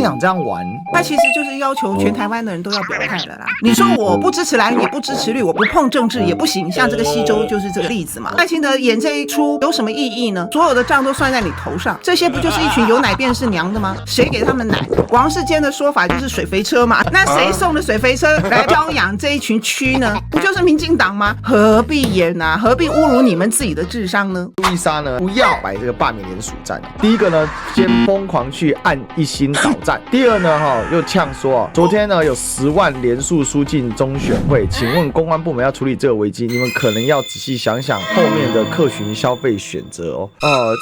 想这样玩，他其实就是要求全台湾的人都要表态了啦。你说我不支持蓝也不支持绿，我不碰政治也不行，像这个西周就是这个例子嘛。赖清德演这一出有什么意义呢？所有的账都算在你头上，这些不就是一群有奶便是娘的吗？谁给他们奶？王世坚的说法就是水肥车嘛，那谁送的水肥车来教养这一群蛆呢？不就是民进党吗？何必演啊？何必侮辱你们自己的智商呢？路易莎呢不要摆这个罢免联署战。第一个呢，先疯狂去按一心倒战；第二呢，又呛说昨天呢有10万连署书进中选会，请问公安部门要处理这个危机，你们可能要仔细想想后面的客群消费选择哦。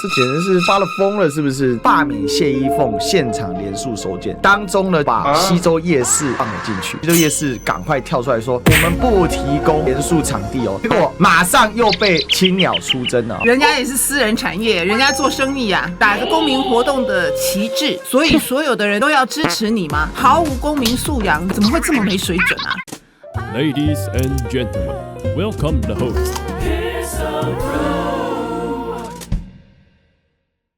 这简直是发了疯了，是不是？罢免谢依凤现场连署收件当中呢，把西周夜市放了进去，西周夜市赶快跳出来说我们不提供连署场地哦，结果马上又被青鸟出征了。人家也是私人产业，人家做生意啊，打着公民活动的旗帜，所以所有的人都要支持你吗？毫无公民素养，怎么会这么没水准啊 ？Ladies and gentlemen, welcome the host.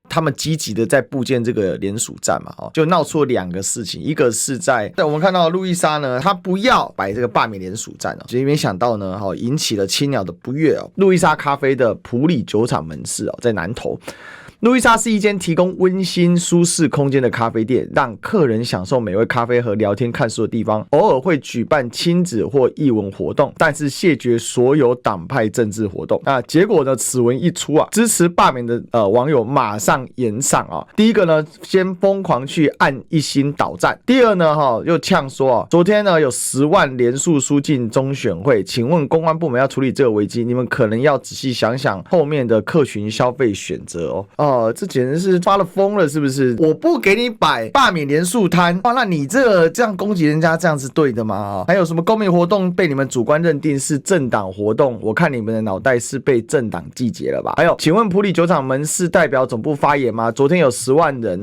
他们积极的在布建这个联署战嘛，就闹出了2个事情，一个是在我们看到路易莎呢，她不要摆这个罢免联署战结果没想到呢，引起了青鸟的不悦路易莎咖啡的普里酒厂门市在南投。路易莎是一间提供温馨舒适空间的咖啡店，让客人享受美味咖啡和聊天看书的地方，偶尔会举办亲子或艺文活动，但是谢绝所有党派政治活动。结果呢，此文一出支持罢免的网友马上延上第一个呢，先疯狂去按一心倒战；第二呢，又呛说昨天呢有10万连署书进中选会，请问公安部门要处理这个危机，你们可能要仔细想想后面的客群消费选择这简直是发了疯了，是不是？我不给你摆罢免连署摊那你这样攻击人家，这样是对的吗？还有什么公民活动被你们主观认定是政党活动，我看你们的脑袋是被政党季节了吧？还有，请问普里酒厂门市代表总部发言吗？昨天有10万人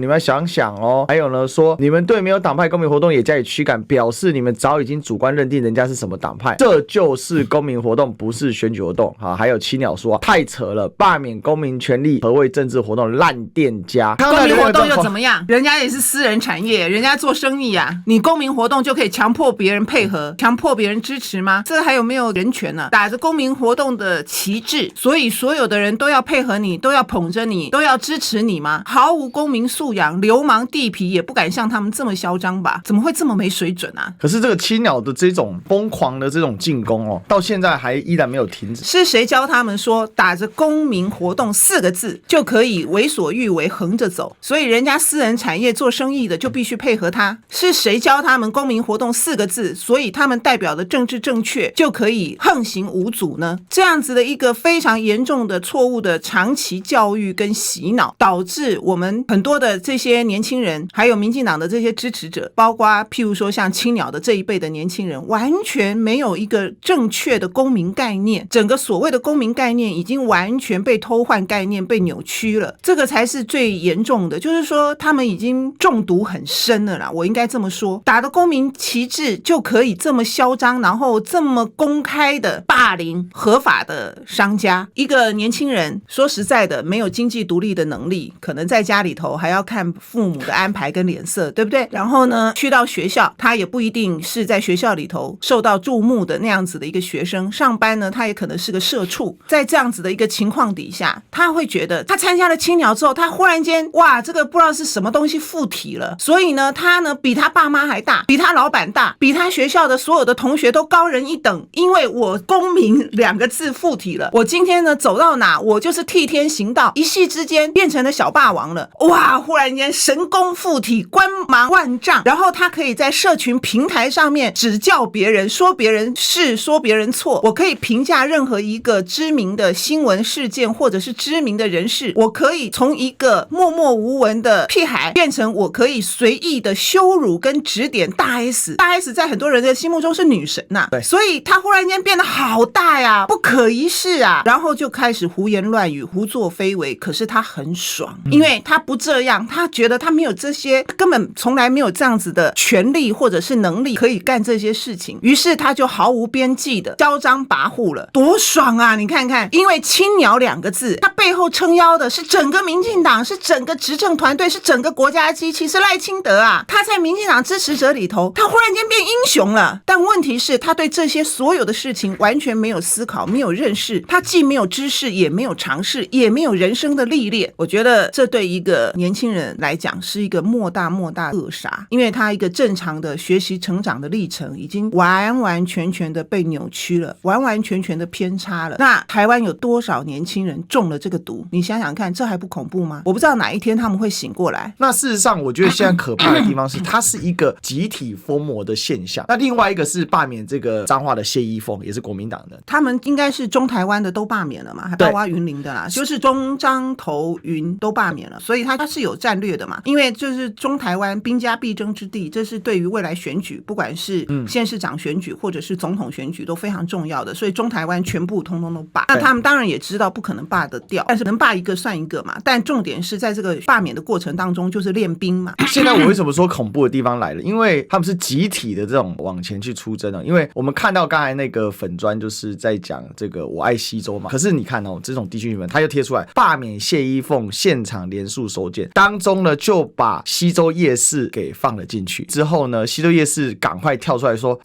你们要想想还有呢，说你们对没有党派公民活动也加以驱赶，表示你们早已经主观认定人家是什么党派，这就是公民活动，不是选举活动还有青鸟说太扯了，罢免公民权利何谓政治活动，烂店家。公民活动又怎么样？人家也是私人产业，人家做生意啊，你公民活动就可以强迫别人配合，强迫别人支持吗？这还有没有人权呢？打着公民活动的旗帜，所以所有的人都要配合你，都要捧着你，都要支持你吗？毫无公民素养，流氓地痞也不敢像他们这么嚣张吧？怎么会这么没水准啊？可是这个青鸟的这种疯狂的这种进攻到现在还依然没有停止。是谁教他们说打着公民活动4个字就可以为所欲为，横着走？所以人家私人产业做生意的就必须配合他。是谁教他们公民活动4个字，所以他们代表的政治正确就可以横行无阻呢？这样子的一个非常严重的错误的长期教育跟洗脑，导致我们很多的这些年轻人，还有民进党的这些支持者，包括譬如说像青鸟的这一辈的年轻人，完全没有一个正确的公民概念，整个所谓的公民概念已经完全被偷换概念，被扭曲了。这个才是最严重的，就是说他们已经中毒很深了啦，我应该这么说。打着公民旗帜就可以这么嚣张，然后这么公开的霸凌合法的商家。一个年轻人说实在的，没有经济独立的能力，可能在家里头还要看父母的安排跟脸色，对不对？然后呢，去到学校，他也不一定是在学校里头受到注目的那样子的一个学生，上班呢，他也可能是个社畜。在这样子的一个情况底下，他会觉得他参加了青鸟之后，他忽然间哇，这个不知道是什么东西附体了，所以呢，他呢比他爸妈还大，比他老板大，比他学校的所有的同学都高人一等，因为我公民2个字附体了。我今天呢走到哪，我就是替天行道，一夕之间变成了小霸王了。哇，忽然间神功附体，光芒万丈，然后他可以在社群平台上面指教别人，说别人是，说别人错。我可以评价任何一个知名的新闻事件或者是知名的人士，我可以从一个默默无闻的屁孩变成我可以随意的羞辱跟指点大 S。 大 S 在很多人的心目中是女神呐，对，所以他忽然间变得好大呀，不可一世啊，然后就开始胡言乱语，胡作非为。可是他很爽，因为他不这样，他觉得他没有这些，根本从来没有这样子的权利或者是能力可以干这些事情，于是他就毫无边际的嚣张跋扈了，多爽啊！你看看，因为青鸟2个字，他背后撑腰的是整个民进党，是整个执政团队，是整个国家机器，是赖清德啊！他在民进党支持者里头，他忽然间变英雄了。但问题是，他对这些所有的事情完全没有思考，没有认识，他既没有知识，也没有尝试，也没有人生的历练。我觉得这对一个年轻人来讲是一个莫大扼杀，因为他一个正常的学习成长的历程已经完完全全的被扭曲了，完完全全的偏差了。那台湾有多少年轻人中了这个毒？你想想看，这还不恐怖吗？我不知道哪一天他们会醒过来。那事实上，我觉得现在可怕的地方是，它是一个集体疯魔的现象。那另外一个是罢免这个彰化的谢依凤，也是国民党的。他们应该是中台湾的都罢免了嘛，还包括云林的啦，就是中彰投云都罢免了，所以他是有战略的嘛。因为就是中台湾兵家必争之地，这是对于未来选举，不管是县市长选举或者是总统选举都非常重要的，所以中台湾全部通通都罢。那他们当然也知道不可能罢得掉，但是能罢一个算一个嘛。但重点是在这个罢免的过程当中，就是练兵嘛。现在我为什么说恐怖的地方来了？因为他们是集体的这种往前去出征了。因为我们看到刚才那个粉专就是在讲这个我爱西周嘛，可是你看哦，这种地区新闻他又贴出来罢免谢依凤，现场连署收件，当中呢就把西周夜市给放了进去。之后呢，西周夜市赶快跳出来说，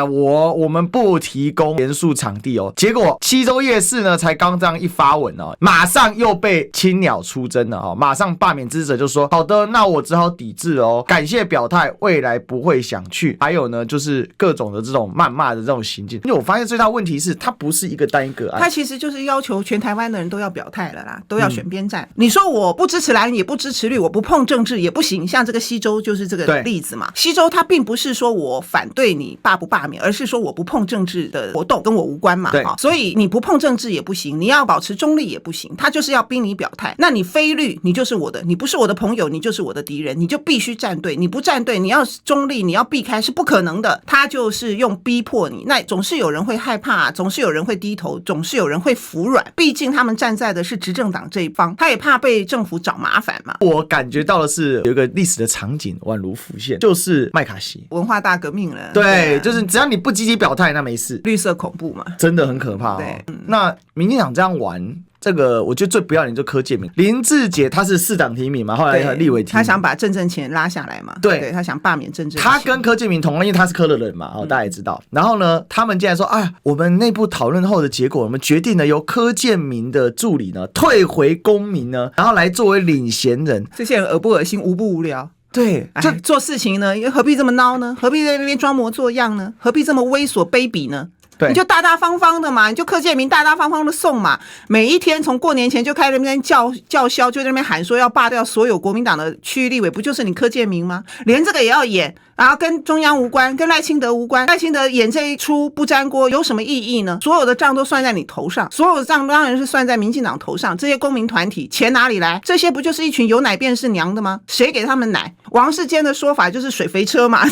我们不提供连署场地哦。结果西周夜市呢才刚这样一发文哦，马上又被青鸟出征了哦，马上罢免支持者就说好的，那我只好抵制哦，感谢表态，未来不会想去。还有呢，就是各种的这种谩骂的这种行径。因为我发现最大问题是，它不是一个单一个案，他其实就是要求全台湾的人都要表态了啦，都要选边站。你说我不支持蓝也不支持绿，我不碰政治也不行，像这个西周就是这个例子嘛。西周他并不是说我反对你罢不罢免，而是说我不碰政治的活动，跟我无关嘛。所以你不碰政治也不行，你要保持中立也不行，他就是要逼你表态。那你非绿，你就是我的，你不是我的朋友，你就是我的敌人，你就必须站队。你不站队，你要中立，你要避开是不可能的。他就是用逼迫你，那总是有人会害怕，总是有人会低头，总是有人会服软。毕竟他们站在的是执政党这一方，他也怕被政府找麻烦嘛。我感觉到的是有一个历史的场景宛如浮现，就是麦卡锡文化大革命了。对，就是只要你不积极表态，那没事。绿色恐怖嘛，真的很可怕哦。那民进党这样玩。这个我觉得最不要脸就柯建铭，林志杰他是市长提名嘛，后来立委提名，他想把郑正前拉下来嘛，对，他想罢免郑正前。他跟柯建铭同样，因为他是柯的人嘛，大家也知道。然后呢，他们竟然说，我们内部讨论后的结果，我们决定了由柯建铭的助理呢退回公民呢，然后来作为领衔人。这些人恶不恶心，无不无聊。对，就做事情呢，何必这么孬呢？何必在那边装模作样呢？何必这么猥琐卑鄙呢？你就大大方方的嘛，你就柯建铭大大方方的送嘛。每一天从过年前就开始在那边叫嚣，就在那边喊说要罢掉所有国民党的区域立委，不就是你柯建铭吗？连这个也要演，然后跟中央无关，跟赖清德无关。赖清德演这一出不沾锅有什么意义呢？所有的账都算在你头上，所有的账当然是算在民进党头上。这些公民团体钱哪里来？这些不就是一群有奶便是娘的吗？谁给他们奶？王世坚的说法就是水肥车嘛。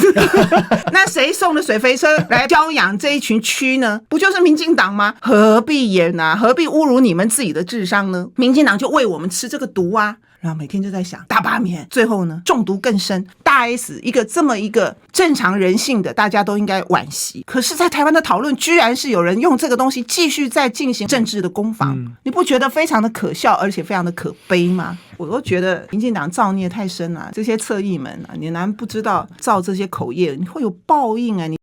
那谁送的水肥车来教养这一群区呢？不就是民进党吗？何必演啊？何必侮辱你们自己的智商呢？民进党就喂我们吃这个毒啊！然后每天就在想大罢免，最后呢中毒更深。大 S 一个这么一个正常人性的，大家都应该惋惜。可是，在台湾的讨论，居然是有人用这个东西继续在进行政治的攻防，你不觉得非常的可笑，而且非常的可悲吗？我都觉得民进党造孽太深了，这些侧翼们啊，你难不知道造这些口业，你会有报应啊！你